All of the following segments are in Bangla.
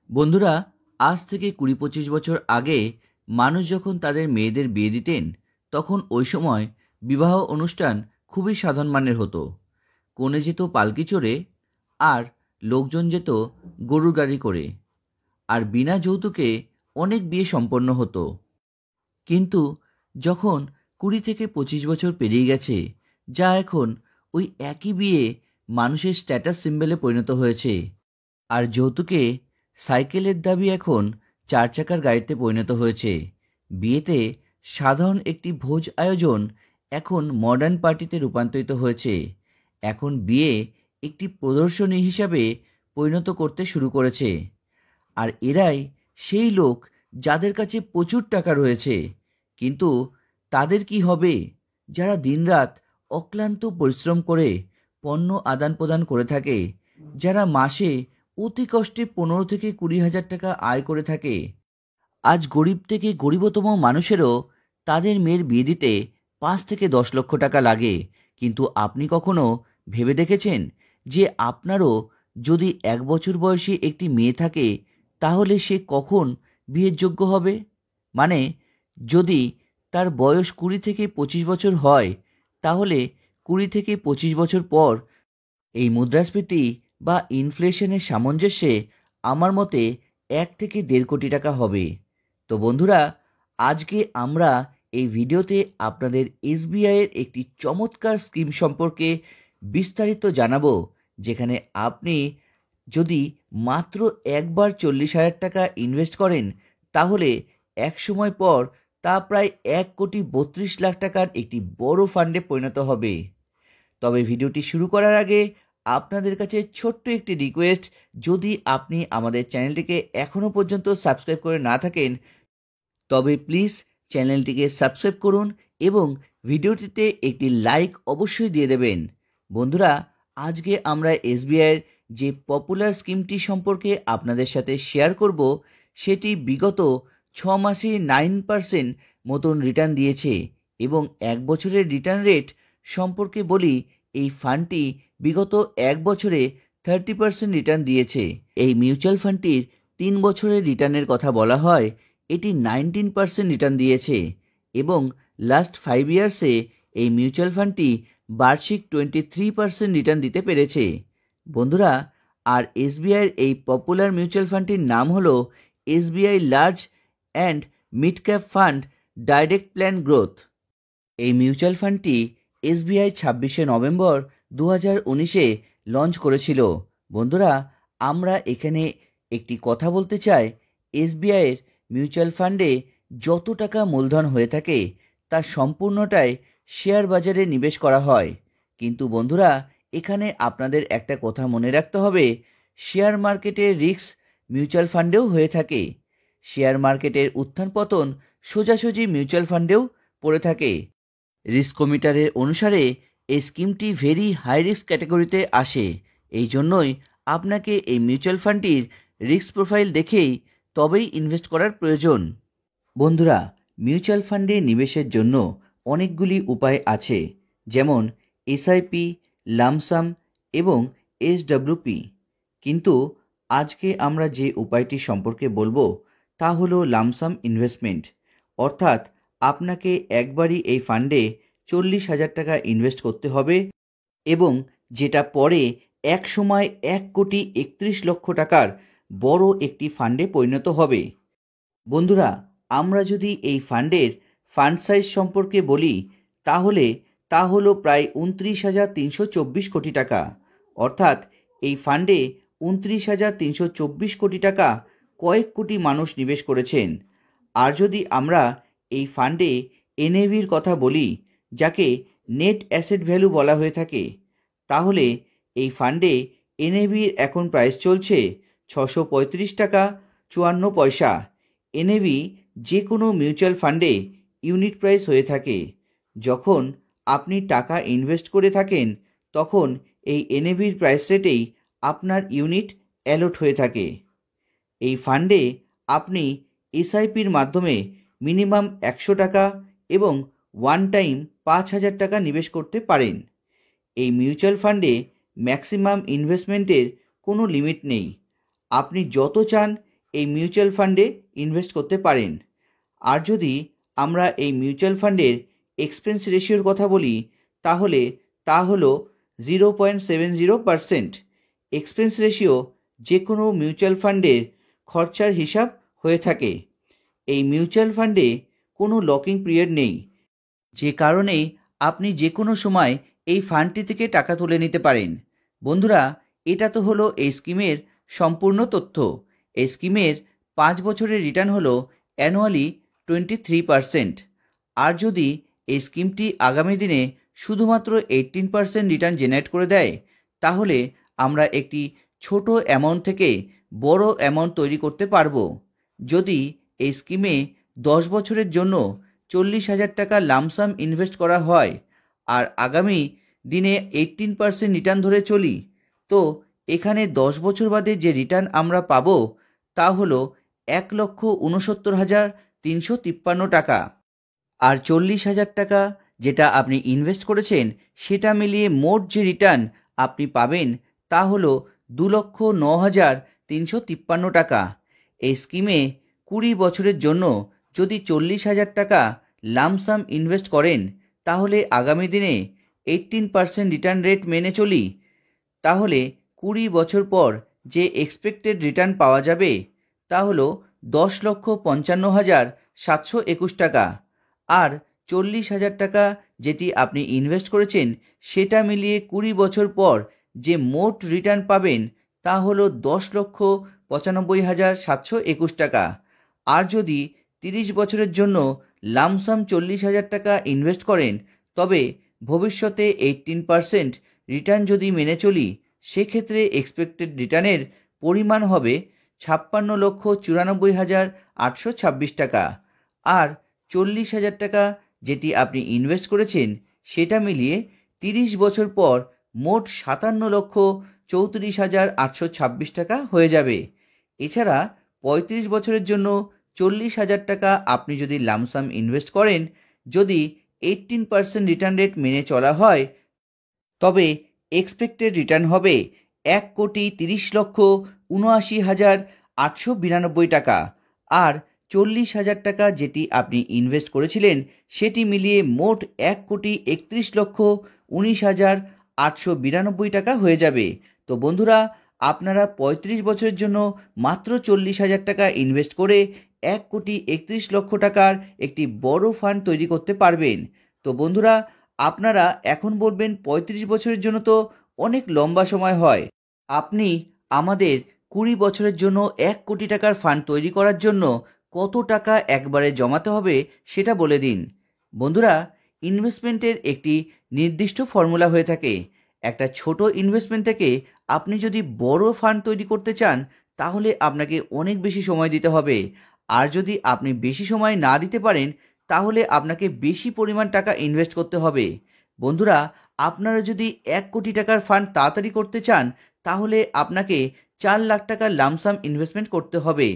বন্ধুরা, আজ থেকে ২০-২৫ বছর আগে মানুষ যখন তাদের মেয়েদের বিয়ে দিতেন, তখন ওই সময় বিবাহ অনুষ্ঠান খুবই সাধারণ মানের হতো। কনে যেত পালকি চড়ে, আর লোকজন যেত গরুর গাড়ি করে, আর বিনা যৌতুকে অনেক বিয়ে সম্পন্ন হতো। কিন্তু যখন ২০ থেকে ২৫ বছর পেরিয়ে গেছে, যা এখন ওই একই বিয়ে মানুষের স্ট্যাটাস সিম্বলে পরিণত হয়েছে, আর যৌতুকে সাইকেলের দাবি এখন ৪ চাকার গাড়িতে পরিণত হয়েছে। বিয়েতে সাধারণ একটি ভোজ আয়োজন এখন মডার্ন পার্টিতে রূপান্তরিত হয়েছে। এখন বিয়ে একটি প্রদর্শনী হিসাবে পরিণত করতে শুরু করেছে। আর এরাই সেই লোক যাদের কাছে প্রচুর টাকা রয়েছে। কিন্তু তাদের কি হবে, যারা দিনরাত অক্লান্ত পরিশ্রম করে পণ্য আদান প্রদান করে থাকে, যারা মাসে অতি কষ্টে ১৫ থেকে ২০ হাজার টাকা আয় করে থাকে? আজ গরিব থেকে গরিবতম মানুষেরও তাদের মেয়ের বিয়ে দিতে ৫ থেকে ১০ লক্ষ টাকা লাগে। কিন্তু আপনি কখনো ভেবে দেখেছেন যে আপনারও যদি ১ বছর বয়সী একটি মেয়ে থাকে, তাহলে সে কখন বিয়ের যোগ্য হবে? মানে, যদি তার বয়স ২০ থেকে ২৫ বছর হয়, তাহলে ২০ থেকে ২৫ বছর পর এই মুদ্রাস্ফীতি বা ইনফ্লেশনের সামঞ্জস্যে আমার মতে ১ থেকে ১.৫ কোটি টাকা হবে। তো বন্ধুরা, আজকে আমরা এই ভিডিওতে আপনাদের এসবিআইয়ের একটি চমৎকার স্কিম সম্পর্কে বিস্তারিত জানাবো, যেখানে আপনি যদি মাত্র একবার ৪০ হাজার টাকা ইনভেস্ট করেন, তাহলে এক সময় পর তা প্রায় ১,৩২,০০,০০০ টাকার একটি বড় ফান্ডে পরিণত হবে। তবে ভিডিওটি শুরু করার আগে আপনাদের কাছে ছোট্ট একটি রিকোয়েস্ট, যদি আপনি আমাদের চ্যানেলটিকে এখনও পর্যন্ত সাবস্ক্রাইব করে না থাকেন, তবে প্লিজ চ্যানেলটিকে সাবস্ক্রাইব করুন এবং ভিডিওটিতে একটি লাইক অবশ্যই দিয়ে দেবেন। বন্ধুরা, আজকে আমরা এসবিআইয়ের যে পপুলার স্কিমটি সম্পর্কে আপনাদের সাথে শেয়ার করব, সেটি বিগত ৬ মাসে 9% মতন রিটার্ন দিয়েছে। এবং ১ বছরের রিটার্ন রেট সম্পর্কে বলি, এই ফান্ডটি বিগত ১ বছরে 30% রিটার্ন দিয়েছে। এই মিউচুয়াল ফান্ডটির ৩ বছরের রিটার্নের কথা বলা হয়, এটি 19% রিটার্ন দিয়েছে। এবং লাস্ট 5 ইয়ার্সে এই মিউচুয়াল ফান্ডটি বার্ষিক 23% রিটার্ন দিতে পেরেছে। বন্ধুরা, আর এসবিআইয়ের এই পপুলার মিউচুয়াল ফান্ডটির নাম হলো SBI large and mid cap fund direct plan growth. এই মিউচুয়াল ফান্ডটি এসবিআই ২৬শে নভেম্বর ২০১৯-এ লঞ্চ করেছিল। বন্ধুরা, আমরা এখানে একটি কথা বলতে চাই, এসবিআইয়ের মিউচুয়াল ফান্ডে যত টাকা মূলধন হয়ে থাকে, তার সম্পূর্ণটাই শেয়ার বাজারে নিবেশ করা হয়। কিন্তু বন্ধুরা, এখানে আপনাদের একটা কথা মনে রাখতে হবে, শেয়ার মার্কেটের রিস্ক মিউচুয়াল ফান্ডেও হয়ে থাকে। শেয়ার মার্কেটের উত্থান পতন সোজাসুজি মিউচুয়াল ফান্ডেও পড়ে থাকে। রিস্কোমিটারের অনুসারে এই স্কিমটি ভেরি হাই রিস্ক ক্যাটাগরিতে আসে। এই জন্যই আপনাকে এই মিউচুয়াল ফান্ডটির রিস্ক প্রোফাইল দেখেই তবেই ইনভেস্ট করার প্রয়োজন। বন্ধুরা, মিউচুয়াল ফান্ডে নিবেশের জন্য অনেকগুলি উপায় আছে, যেমন এসআইপি, লামসাম এবং এসডব্লিউপি। কিন্তু আজকে আমরা যে উপায়টি সম্পর্কে বলবো, তা হলো লামসাম ইনভেস্টমেন্ট। অর্থাৎ আপনাকে একবারই এই ফান্ডে ৪০ হাজার টাকা ইনভেস্ট করতে হবে, এবং যেটা পরে এক সময় ১,৩১,০০,০০০ টাকার বড় একটি ফান্ডে পরিণত হবে। বন্ধুরা, আমরা যদি এই ফান্ডের ফান্ড সাইজ সম্পর্কে বলি, তাহলে তা হলো প্রায় ২৯,৩২৪ কোটি টাকা। অর্থাৎ এই ফান্ডে ২৯,৩২৪ কোটি টাকা কয়েক কোটি মানুষ নিবেশ করেছেন। আর যদি আমরা এই ফান্ডে এনএভির কথা বলি, যাকে নেট অ্যাসেট ভ্যালু বলা হয়ে থাকে, তাহলে এই ফান্ডে এনএভির এখন প্রাইস চলছে ৬৩৫ টাকা ৫৪ পয়সা। এনএভি যে কোনো মিউচুয়াল ফান্ডে ইউনিট প্রাইস হয়ে থাকে। যখন আপনি টাকা ইনভেস্ট করে থাকেন, তখন এই এনএভির প্রাইস রেটেই আপনার ইউনিট অ্যালট হয়ে থাকে। এই ফান্ডে আপনি এসআইপির মাধ্যমে মিনিমাম ১০০ টাকা এবং ওয়ান টাইম ৫,০০০ টাকা নিবেশ করতে পারেন। এই মিউচুয়াল ফান্ডে ম্যাক্সিমাম ইনভেস্টমেন্টের কোনো লিমিট নেই। আপনি যত চান এই মিউচুয়াল ফান্ডে ইনভেস্ট করতে পারেন। আর যদি আমরা এই মিউচুয়াল ফান্ডের এক্সপেন্স রেশিওর কথা বলি, তাহলে তা হলো 0.70%। এক্সপেন্স রেশিও যে কোনো মিউচুয়াল ফান্ডের খরচার হিসাব হয়ে থাকে। এই মিউচুয়াল ফান্ডে কোনো লকিং পিরিয়ড নেই, যে কারণে আপনি যে কোনো সময় এই ফান্ডটি থেকে টাকা তুলে নিতে পারেন। বন্ধুরা, এটা তো হলো এই স্কিমের সম্পূর্ণ তথ্য। এই স্কিমের 5 বছরের রিটার্ন হলো অ্যানুয়ালি 23%। আর যদি এই স্কিমটি আগামী দিনে শুধুমাত্র 18% রিটার্ন জেনারেট করে দেয়, তাহলে আমরা একটি ছোট অ্যামাউন্ট থেকে বড় অ্যামাউন্ট তৈরি করতে পারবো। যদি এই স্কিমে 10 বছরের জন্য 40,000 টাকা লামসাম ইনভেস্ট করা হয় আর আগামী দিনে 18% রিটার্ন ধরে চলি, তো এখানে 10 বছর বাদে যে রিটার্ন আমরা পাবো তা হলো 1,69,353 টাকা। আর 40,000 টাকা যেটা আপনি ইনভেস্ট করেছেন, সেটা মিলিয়ে মোট যে রিটার্ন আপনি পাবেন তা হলো 2,09,353 টাকা। এই স্কিমে 20 বছরের জন্য যদি 40,000 টাকা লামসাম ইনভেস্ট করেন, তাহলে আগামী দিনে 18% রিটার্ন রেট মেনে চলি, তাহলে 20 বছর পর যে এক্সপেক্টেড রিটার্ন পাওয়া যাবে তা হলো 10,55,721 টাকা। আর 40,000 টাকা যেটি আপনি ইনভেস্ট করেছেন, সেটা মিলিয়ে 20 বছর পর যে মোট রিটার্ন পাবেন তা হলো 10,95,721 টাকা। আর যদি 30 বছরের জন্য লামসাম 40,000 টাকা ইনভেস্ট করেন, তবে ভবিষ্যতে 18% রিটার্ন যদি মেনে চলি, সেক্ষেত্রে এক্সপেক্টেড রিটার্নের পরিমাণ হবে 56,94,826 টাকা। আর 40,000 টাকা যেটি আপনি ইনভেস্ট করেছেন, সেটা মিলিয়ে 30 বছর পর মোট 57,34,826 টাকা হয়ে যাবে। এছাড়া 35 বছরের জন্য 40,000 টাকা আপনি যদি লামসাম ইনভেস্ট করেন, যদি 18% রিটার্ন রেট মেনে চলা হয়, তবে এক্সপেক্টেড রিটার্ন হবে 1,30,79,892 টাকা। আর 40,000 টাকা যেটি আপনি ইনভেস্ট করেছিলেন, সেটি মিলিয়ে মোট 1,31,19,892 টাকা হয়ে যাবে। তো বন্ধুরা, আপনারা 35 বছরের জন্য মাত্র 40,000 টাকা ইনভেস্ট করে 1,31,00,000 টাকার একটি বড় ফান্ড তৈরি করতে পারবেন। তো বন্ধুরা, আপনারা এখন বলবেন 35 বছরের জন্য তো অনেক লম্বা সময় হয়, আপনি আমাদের 20 বছরের জন্য 1 কোটি টাকার ফান্ড তৈরি করার জন্য কত টাকা একবারে জমাতে হবে সেটা বলে দিন। বন্ধুরা, ইনভেস্টমেন্টের একটি নির্দিষ্ট ফর্মুলা হয়ে থাকে। একটা ছোট ইনভেস্টমেন্ট থেকে আপনি যদি বড় ফান্ড তৈরি করতে চান, তাহলে আপনাকে অনেক বেশি সময় দিতে হবে। আর যদি আপনি বেশি সময় না দিতে পারেন, তাহলে আপনাকে বেশি পরিমাণ টাকা ইনভেস্ট করতে হবে। বন্ধুরা, আপনারা যদি 1 কোটি টাকার ফান্ড তাড়াতাড়ি করতে চান, তাহলে আপনাকে 4 লাখ টাকার লামসাম ইনভেস্টমেন্ট করতে হবে।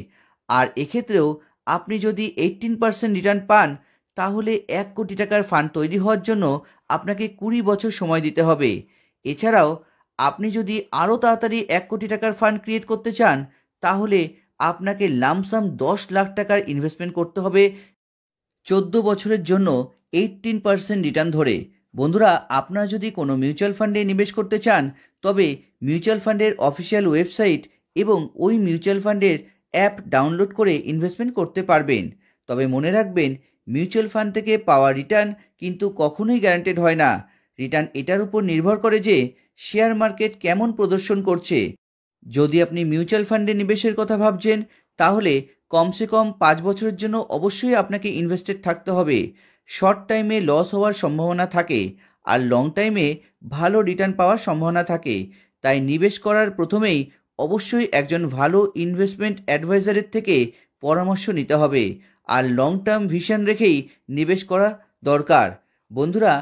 আর এক্ষেত্রেও আপনি যদি 18% রিটার্ন পান, তাহলে 1 কোটি টাকার ফান্ড তৈরি হওয়ার জন্য আপনাকে 20 বছর সময় দিতে হবে। এছাড়াও আপনি যদি আরও তাড়াতাড়ি 1 কোটি টাকার ফান্ড ক্রিয়েট করতে চান, তাহলে আপনাকে লামসাম 10 লাখ টাকার ইনভেস্টমেন্ট করতে হবে 14 বছরের জন্য 18% রিটার্ন ধরে। বন্ধুরা, আপনারা যদি কোনো মিউচুয়াল ফান্ডে নিবেশ করতে চান, তবে মিউচুয়াল ফান্ডের অফিসিয়াল ওয়েবসাইট এবং ওই মিউচুয়াল ফান্ডের অ্যাপ ডাউনলোড করে ইনভেস্টমেন্ট করতে পারবেন। তবে মনে রাখবেন, মিউচুয়াল ফান্ড থেকে পাওয়া রিটার্ন কিন্তু কখনোই গ্যারান্টেড হয় না। রিটার্ন এটার উপর নির্ভর করে যে শেয়ার মার্কেট কেমন প্রদর্শন করছে। যদি আপনি মিউচুয়াল ফান্ডে নিবেশের কথা ভাবছেন, তাহলে কমসে কম 5 বছরের জন্য অবশ্যই আপনাকে ইনভেস্টেড থাকতে হবে। শর্ট টাইমে লস হওয়ার সম্ভাবনা থাকে, আর লং টাইমে ভালো রিটার্ন পাওয়ার সম্ভাবনা থাকে। তাই নিবেশ করার প্রথমেই অবশ্যই একজন ভালো ইনভেস্টমেন্ট অ্যাডভাইজারের থেকে পরামর্শ নিতে হবে, আর লং টার্ম ভিশন রেখেই নিবেশ করা দরকার। বন্ধুরা,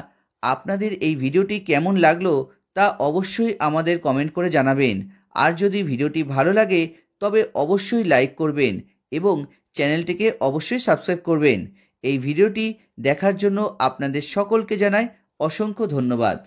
আপনাদের এই ভিডিওটি কেমন লাগলো তা অবশ্যই আমাদের কমেন্ট করে জানাবেন। আর যদি ভিডিওটি ভালো লাগে, তবে অবশ্যই লাইক করবেন এবং চ্যানেলটিকে অবশ্যই সাবস্ক্রাইব করবেন। এই ভিডিওটি দেখার জন্য আপনাদের সকলকে জানাই অসংখ্য ধন্যবাদ।